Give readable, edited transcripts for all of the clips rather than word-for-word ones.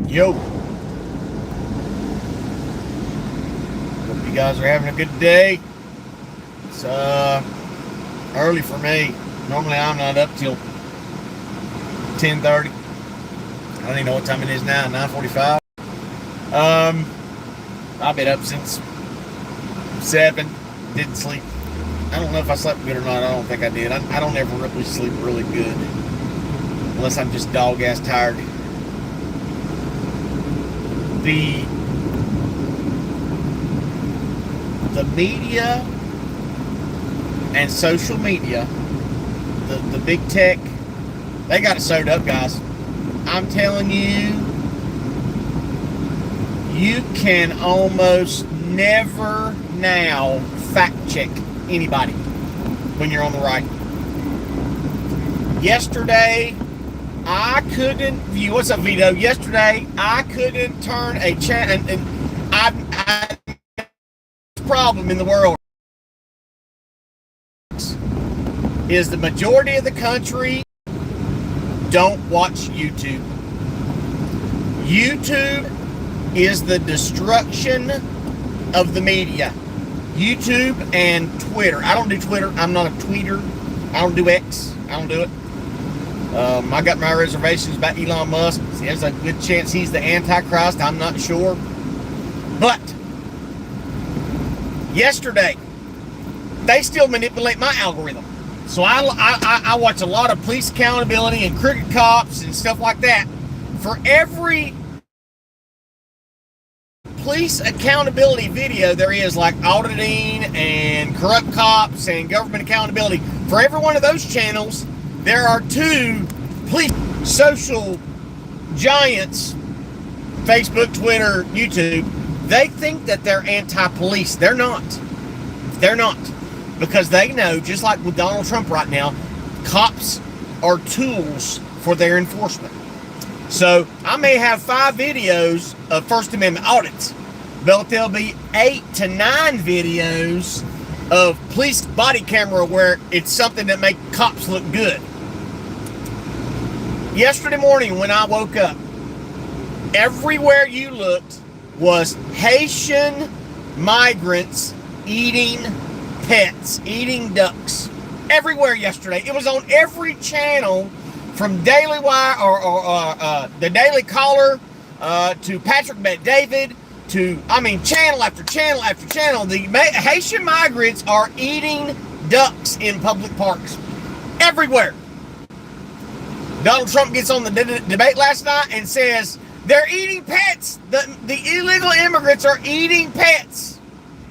Yo, hope you guys are having a good day. It's early for me. Normally I'm not up till 10:30. I don't even know what time it is now, 9:45. I've been up since 7. Didn't sleep. I don't know if I slept good or not. I don't think I did. I don't ever really sleep really good unless I'm just dog-ass tired. The media and social media, the big tech, they got it sewed up, guys. I'm telling you, you can almost never now fact check anybody when you're on the right. Yesterday, I couldn't view. What's up, Vito? Yesterday, I couldn't turn a channel, and I problem in the world is the majority of the country don't watch YouTube. YouTube is the destruction of the media. YouTube and Twitter. I don't do Twitter. I'm not a tweeter. I don't do X. I don't do it. I got my reservations about Elon Musk. There's a good chance he's the Antichrist. I'm not sure. But yesterday, they still manipulate my algorithm. So I watch a lot of police accountability and crooked cops and stuff like that. For every police accountability video there is, like auditing and corrupt cops and government accountability, for every one of those channels, there are 2 police social giants, Facebook, Twitter, YouTube. They think that they're anti-police. They're not. They're not. Because they know, just like with Donald Trump right now, cops are tools for their enforcement. So I may have 5 videos of First Amendment audits, but there'll be 8 to 9 videos of police body camera where it's something that makes cops look good. Yesterday morning when I woke up, everywhere you looked was Haitian migrants eating pets, eating ducks. Everywhere yesterday. It was on every channel, from Daily Wire or the Daily Caller to Patrick Bet-David to, channel after channel after channel. The Haitian migrants are eating ducks in public parks. Everywhere. Donald Trump gets on the debate last night and says, they're eating pets. The illegal immigrants are eating pets.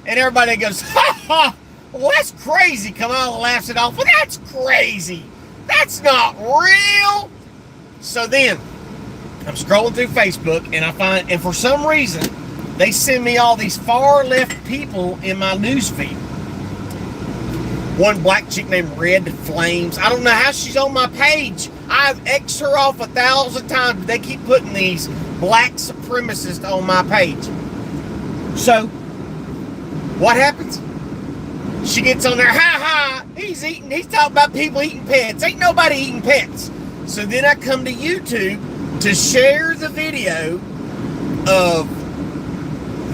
And everybody goes, ha ha, well, that's crazy. Kamala laughs it off. Well, that's crazy. That's not real. So then, I'm scrolling through Facebook, and I find, and for some reason, they send me all these far left people in my news feed. One black chick named Red Flames. I don't know how she's on my page. I've X'd her off 1,000 times, but they keep putting these black supremacists on my page. So, what happens? She gets on there, ha ha, he's talking about people eating pets. Ain't nobody eating pets. So then I come to YouTube to share the video of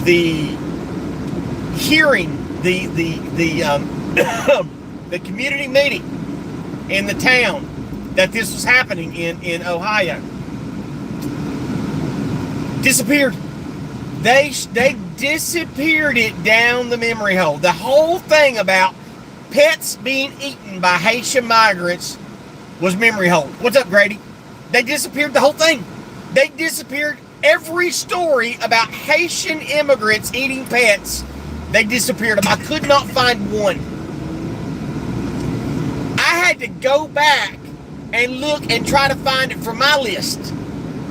the hearing, the community meeting in the town that this was happening in Ohio. Disappeared. They disappeared it down the memory hole. The whole thing about pets being eaten by Haitian migrants was memory hole. What's up, Grady? They disappeared the whole thing. They disappeared every story about Haitian immigrants eating pets. They disappeared them. I could not find one. I had to go back and look and try to find it from my list.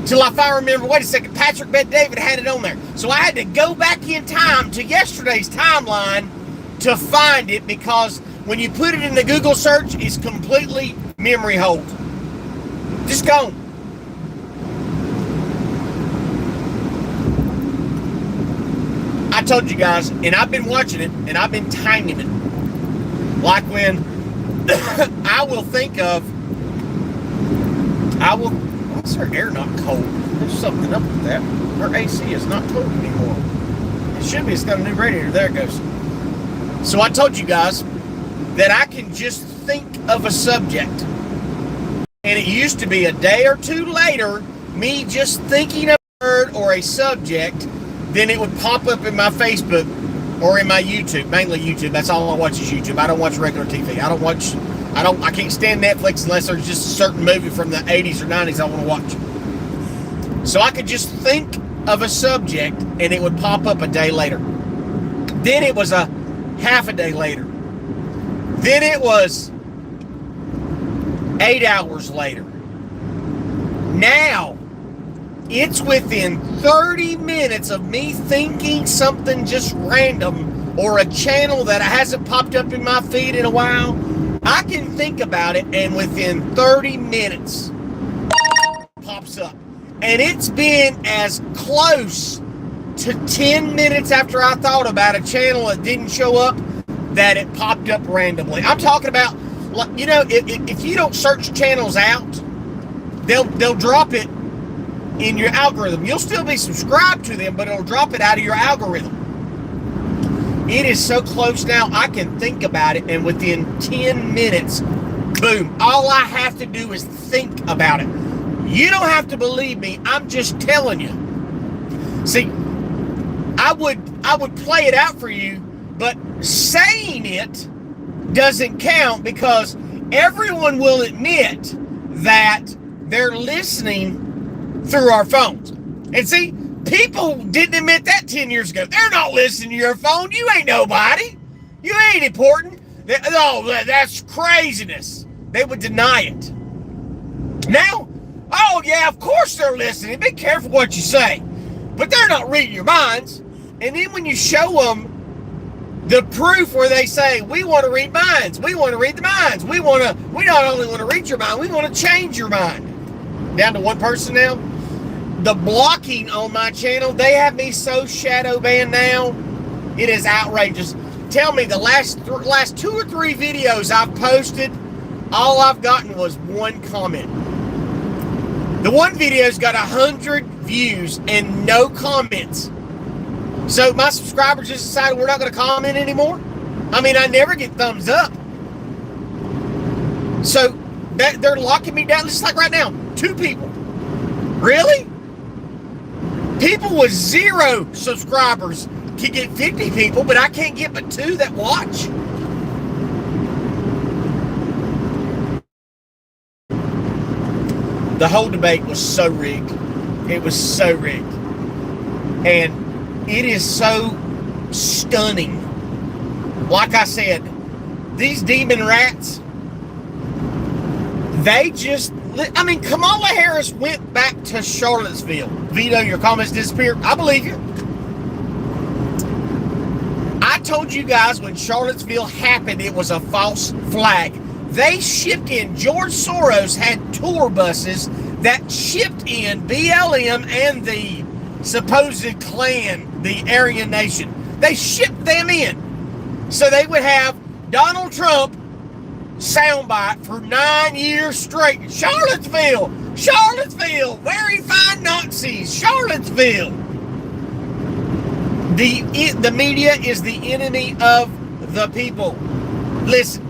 Till I finally remember, wait a second, Patrick Bet-David had it on there. So I had to go back in time to yesterday's timeline to find it, because when you put it in the Google search, it's completely memory hold. Just gone. I told you guys, and I've been watching it, and I've been timing it. Like when I will think of, why is her air not cold? There's something up with that. Her AC is not cold anymore. It should be. It's got a new radiator. There it goes. So I told you guys that I can just think of a subject. And it used to be a day or two later, me just thinking of a word or a subject, then it would pop up in my Facebook or in my YouTube, mainly YouTube. That's all I watch is YouTube. I don't watch regular TV. I can't stand Netflix unless there's just a certain movie from the 80s or 90s I want to watch. So I could just think of a subject and it would pop up a day later. Then it was a half a day later. Then it was 8 hours later. Now, it's within 30 minutes of me thinking something just random or a channel that hasn't popped up in my feed in a while. I can think about it, and within 30 minutes, it pops up. And it's been as close to 10 minutes after I thought about a channel that didn't show up that it popped up randomly. I'm talking about, you know, if you don't search channels out, they'll drop it in your algorithm. You'll still be subscribed to them, but it'll drop it out of your algorithm. It is so close now, I can think about it, and within 10 minutes, boom. All I have to do is think about it. You don't have to believe me. I'm just telling you. See, I would play it out for you, but saying it doesn't count because everyone will admit that they're listening through our phones. And see, people didn't admit that 10 years ago. They're not listening to your phone. You ain't nobody. You ain't important. That's craziness. They would deny it. Now, oh yeah, of course they're listening. Be careful what you say. But they're not reading your minds. And then when you show them the proof where they say, we want to read minds, we want to read the minds, we not only want to read your mind, we want to change your mind. Down to one person now. The blocking on my channel, they have me so shadow banned now. It is outrageous. Tell me, the last 2 or 3 videos I've posted, all I've gotten was one comment. The one video's got 100 views and no comments. So my subscribers just decided we're not going to comment anymore. I mean, I never get thumbs up. So they're locking me down, just like right now. 2 people. Really? People with 0 subscribers can get 50 people, but I can't get but 2 that watch. The whole debate was so rigged. It was so rigged. And it is so stunning. Like I said, these demon rats, they just, I mean, Kamala Harris went back to Charlottesville. Vito, your comments disappeared. I believe you. I told you guys when Charlottesville happened, it was a false flag. They shipped in, George Soros had tour buses that shipped in BLM and the supposed Klan, the Aryan Nation. They shipped them in. So they would have Donald Trump soundbite for 9 years straight. Charlottesville, Charlottesville, very fine Nazis, Charlottesville. The media is the enemy of the people. Listen,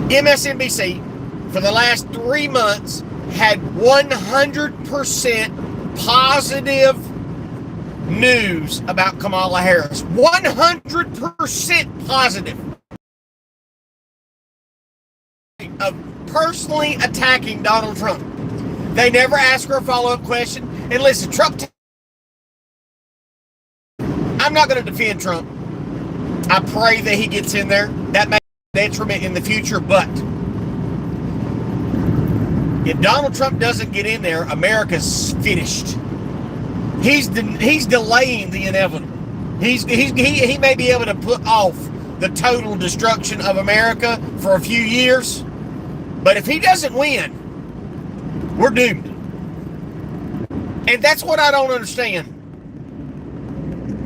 MSNBC for the last 3 months had 100% positive news about Kamala Harris. 100% positive. Of personally attacking Donald Trump. They never ask her a follow-up question. And listen, Trump, I'm not going to defend Trump. I pray that he gets in there. That may be detriment in the future, but if Donald Trump doesn't get in there, America's finished. He's delaying the inevitable. He may be able to put off the total destruction of America for a few years, but if he doesn't win, we're doomed. And that's what I don't understand.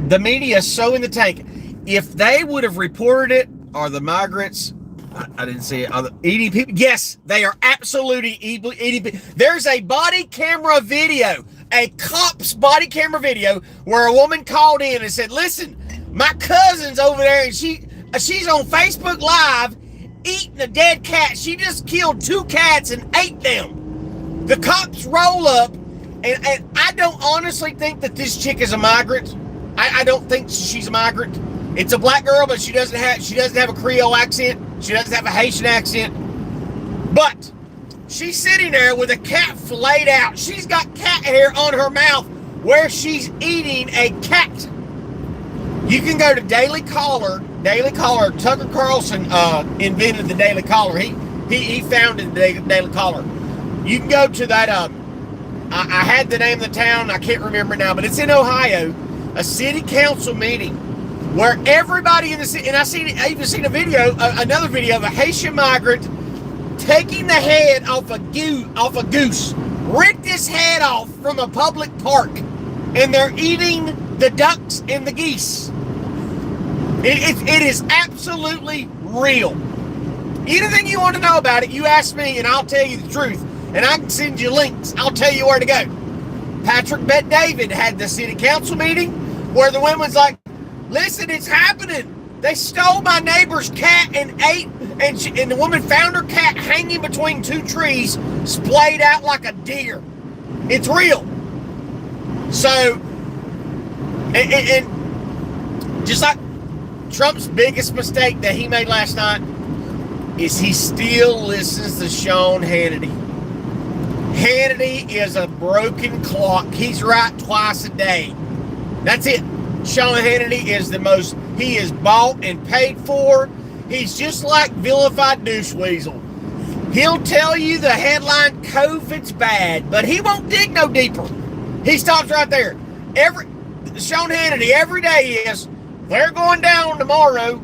The media is so in the tank. If they would have reported it, or the migrants, I didn't see it. Eating people. Yes, they are absolutely eating people. There's a body camera video, a cop's body camera video, where a woman called in and said, listen, my cousin's over there, and she's on Facebook Live eating a dead cat. She just killed 2 cats and ate them. The cops roll up, and I don't honestly think that this chick is a migrant. I don't think she's a migrant. It's a black girl, but she doesn't have a Creole accent. She doesn't have a Haitian accent. But she's sitting there with a cat filleted out. She's got cat hair on her mouth where she's eating a cat. You can go to Daily Caller. Daily Caller. Tucker Carlson invented the Daily Caller. He founded the Daily Caller. You can go to that. I had the name of the town. I can't remember now, but it's in Ohio. A city council meeting where everybody in the city, and I even seen another video of a Haitian migrant taking the head off a goose, ripped his head off from a public park, and they're eating the ducks and the geese. It is absolutely real. Anything you want to know about it, you ask me, and I'll tell you the truth. And I can send you links. I'll tell you where to go. Patrick Bet-David had the city council meeting where the woman's like, listen, it's happening. They stole my neighbor's cat and ate, and the woman found her cat hanging between 2 trees, splayed out like a deer. It's real. So, and just like Trump's biggest mistake that he made last night is he still listens to Sean Hannity. Hannity is a broken clock. He's right twice a day. That's it. Sean Hannity is he is bought and paid for. He's just like vilified douche weasel. He'll tell you the headline, COVID's bad, but he won't dig no deeper. He stops right there. Sean Hannity every day is, they're going down tomorrow.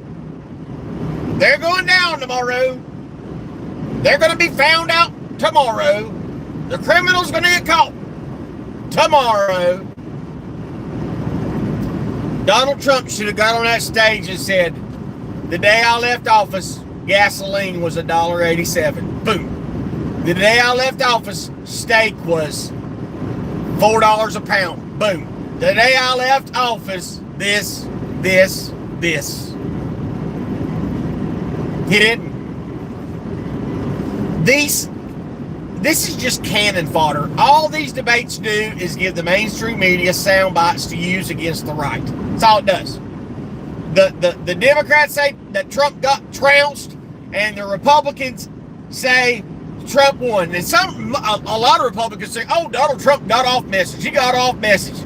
They're going down tomorrow. They're going to be found out tomorrow. The criminal's going to get caught tomorrow. Donald Trump should have got on that stage and said, the day I left office, gasoline was $1.87. Boom. The day I left office, steak was $4 a pound. Boom. The day I left office, this. He didn't. This is just cannon fodder. All these debates do is give the mainstream media sound bites to use against the right. That's all it does. The Democrats say that Trump got trounced, and the Republicans say Trump won. And a lot of Republicans say, oh, Donald Trump got off message. He got off message.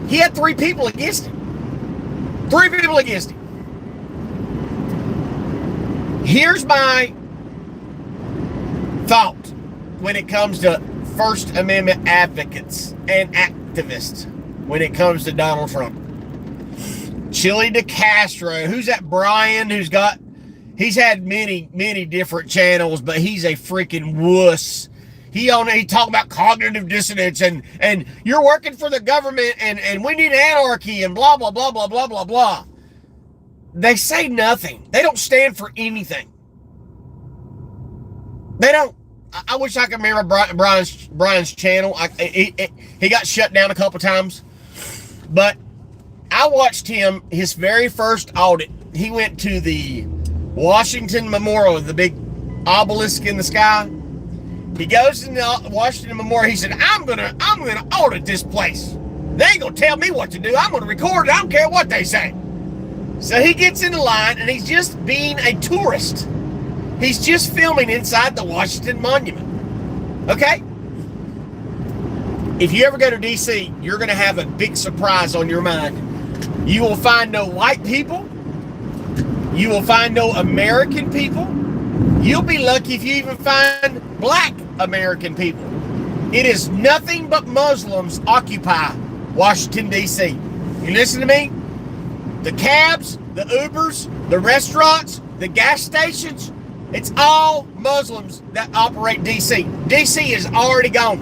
He had 3 people against him. 3 people against him. Here's my thought when it comes to First Amendment advocates and activists when it comes to Donald Trump. Chili DeCastro, who's that Brian he's had many different channels, but he's a freaking wuss. He talk about cognitive dissonance and you're working for the government and we need anarchy and blah, blah, blah, blah, blah, blah, blah. They say nothing. They don't stand for anything. They don't. I wish I could remember Brian's channel. He got shut down a couple times. But I watched his very first audit. He went to the Washington Memorial, the big obelisk in the sky. He goes to the Washington Memorial. He said, I'm gonna audit this place. They ain't gonna tell me what to do. I'm gonna record it. I don't care what they say. So he gets in the line, and he's just being a tourist. He's just filming inside the Washington Monument. Okay? If you ever go to D.C., you're going to have a big surprise on your mind. You will find no white people. You will find no American people. You'll be lucky if you even find black American people. It is nothing but Muslims occupy Washington, D.C. You listen to me? The cabs, the Ubers, the restaurants, the gas stations, it's all Muslims that operate D.C. D.C. is already gone.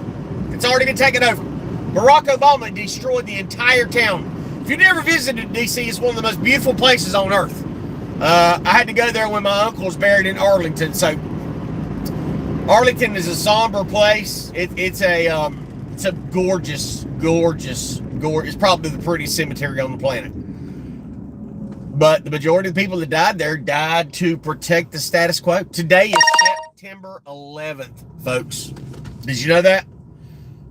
It's already been taken over. Barack Obama destroyed the entire town. If you've never visited D.C., it's one of the most beautiful places on earth. I had to go there when my uncle's buried in Arlington. So Arlington is a somber place. It's a gorgeous. It's probably the prettiest cemetery on the planet. But the majority of the people that died there died to protect the status quo. Today is September 11th, folks. Did you know that?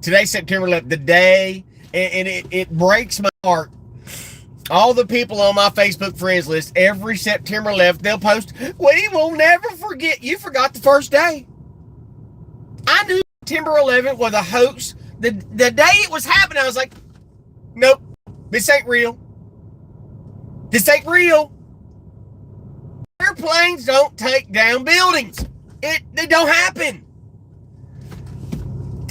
Today's September 11th, the day, and it breaks my heart. All the people on my Facebook friends list, every September 11th, they'll post, "We will never forget." You forgot the first day. I knew September 11th was a hoax. The day it was happening, I was like, nope, this ain't real. This ain't real. Airplanes don't take down buildings. They don't happen.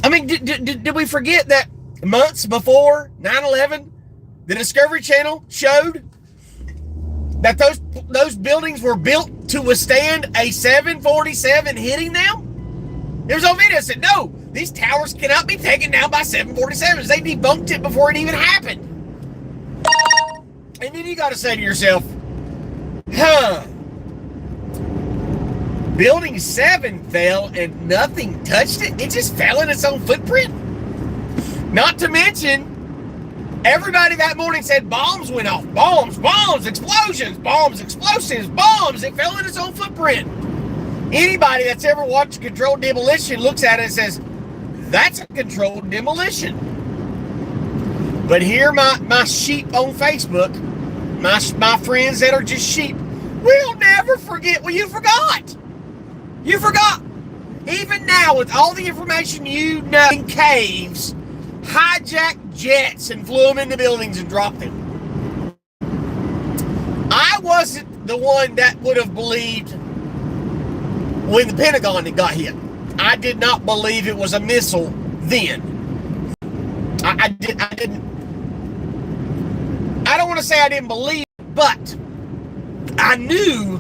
I mean, did we forget that months before 9/11, the Discovery Channel showed that those buildings were built to withstand a 747 hitting them? There was no video that said, no, these towers cannot be taken down by 747s. They debunked it before it even happened. And then you got to say to yourself, Building 7 fell and nothing touched it? It just fell in its own footprint? Not to mention, everybody that morning said bombs went off. Bombs, explosions, bombs, explosives, bombs. It fell in its own footprint. Anybody that's ever watched controlled demolition looks at it and says, that's a controlled demolition. But here my sheep on Facebook, my friends that are just sheep, we'll never forget. Well, you forgot. You forgot. Even now, with all the information you know, in caves, hijacked jets and flew them into buildings and dropped them. I wasn't the one that would have believed when the Pentagon had got hit. I did not believe it was a missile then. I didn't. I don't want to say I didn't believe, but I knew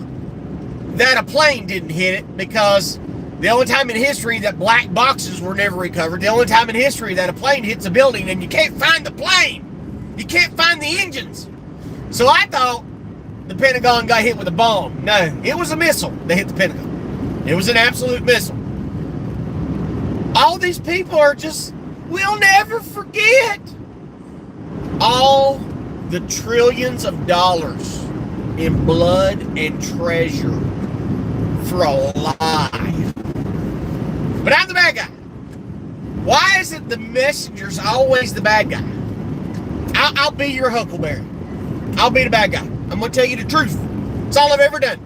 that a plane didn't hit it, because the only time in history that black boxes were never recovered, the only time in history that a plane hits a building and you can't find the plane, you can't find the engines. So I thought the Pentagon got hit with a bomb. No, it was a missile that hit the Pentagon. It was an absolute missile. All these people are just, we'll never forget all the trillions of dollars in blood and treasure for a lie. But I'm the bad guy. Why is it the messenger's always the bad guy? I'll be your huckleberry. I'll be the bad guy. I'm going to tell you the truth. It's all I've ever done.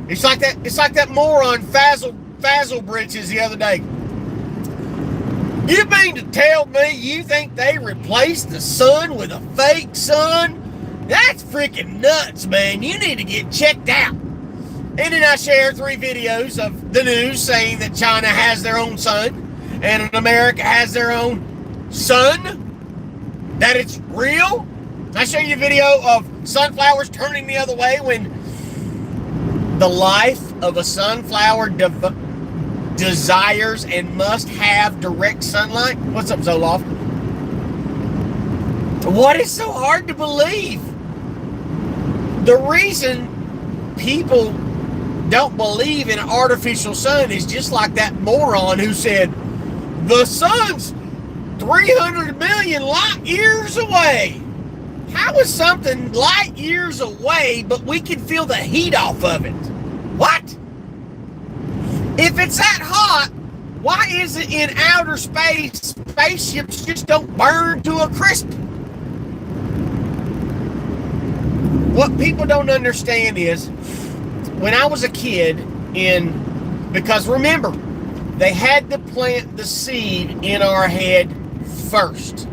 It's like that moron Fazzle Britches the other day. You mean to tell me you think they replaced the sun with a fake sun? That's freaking nuts, man. You need to get checked out. And then I share 3 videos of the news saying that China has their own sun and America has their own sun, that it's real. I show you a video of sunflowers turning the other way when the life of a sunflower desires and must have direct sunlight. What's up, Zoloft? What is so hard to believe? The reason people don't believe in an artificial sun is just like that moron who said the sun's 300 million light years away. How is something light years away, but we can feel the heat off of it? What? If it's that hot, why is it in outer space spaceships just don't burn to a crisp? What people don't understand is, when I was a kid, because remember, they had to plant the seed in our head first.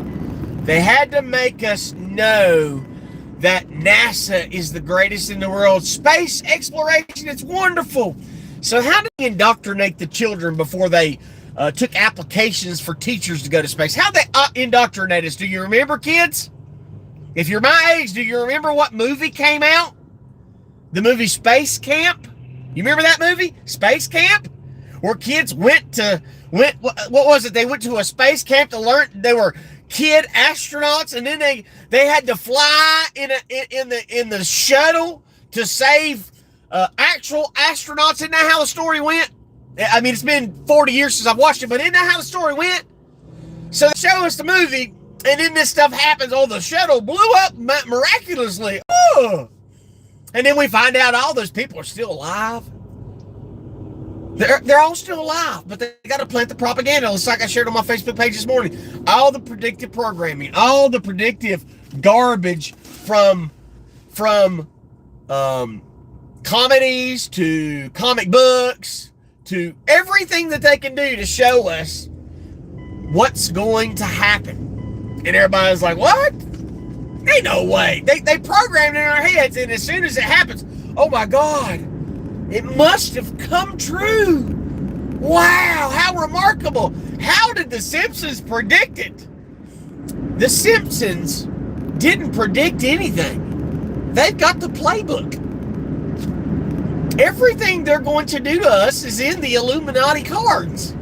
They had to make us know that NASA is the greatest in the world. Space exploration, it's wonderful. So how did they indoctrinate the children before they took applications for teachers to go to space? How they indoctrinate us? Do you remember, kids? If you're my age, do you remember what movie came out? The movie Space Camp. You remember that movie? Space Camp? Where kids went, what was it? They went to a space camp to learn. They were kid astronauts, and then they had to fly in the shuttle to save actual astronauts. Isn't that how the story went? I mean, it's been 40 years since I've watched it, but isn't that how the story went? So they show us the movie, and then this stuff happens. Oh, the shuttle blew up miraculously. Oh. And then we find out all those people are still alive. They're all still alive, but they got to plant the propaganda. It's like I shared on my Facebook page this morning. All the predictive programming, all the predictive garbage from comedies to comic books to everything that they can do to show us what's going to happen. And everybody's like, what? Ain't no way. They programmed in our heads, and as soon as it happens, oh my God, it must have come true. Wow, how remarkable. How did the Simpsons predict it? The Simpsons didn't predict anything. They've got the playbook. Everything they're going to do to us is in the Illuminati cards.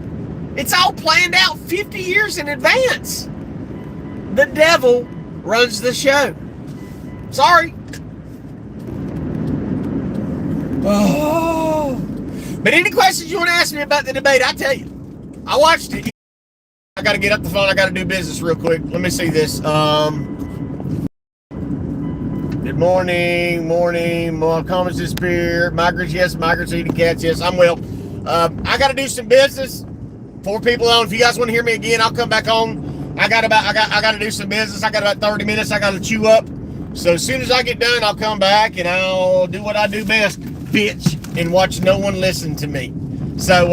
It's all planned out 50 years in advance. The devil runs the show. Sorry. Oh. But any questions you want to ask me about the debate, I tell you. I watched it. I got to get up the phone. I got to do business real quick. Let me see this. Good morning. More comments disappear. Migrants, yes. Migrants eating cats, yes. I'm well. I got to do some business. 4 people on. If you guys want to hear me again, I'll come back on. I got to do some business. I got about 30 minutes. I got to chew up. So as soon as I get done, I'll come back and I'll do what I do best, bitch, and watch no one listen to me. So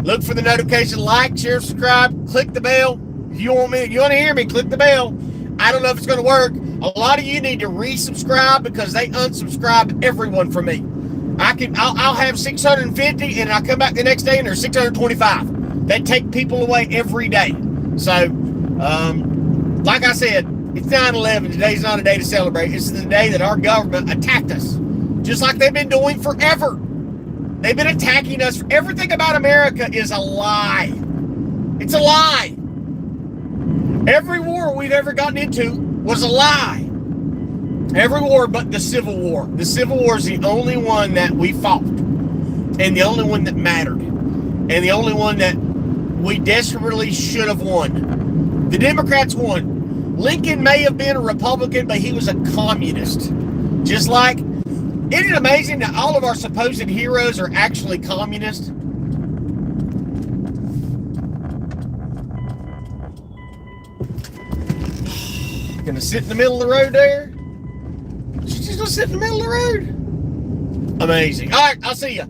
look for the notification, like, share, subscribe, click the bell. If you want to hear me, click the bell. I don't know if it's going to work. A lot of you need to resubscribe because they unsubscribe everyone from me. I'll have 650 and I'll come back the next day and there's 625. They take people away every day. So, like I said, it's 9/11. Today's not a day to celebrate. It's the day that our government attacked us, just like they've been doing forever. They've been attacking us. Everything about America is a lie. It's a lie. Every war we've ever gotten into was a lie. Every war but the Civil War. The Civil War is the only one that we fought, and the only one that mattered, and the only one that we desperately should have won. The Democrats won. Lincoln may have been a Republican, but he was a communist. Just like, isn't it amazing that all of our supposed heroes are actually communists? Gonna sit in the middle of the road there? She's just gonna sit in the middle of the road? Amazing. All right, I'll see you.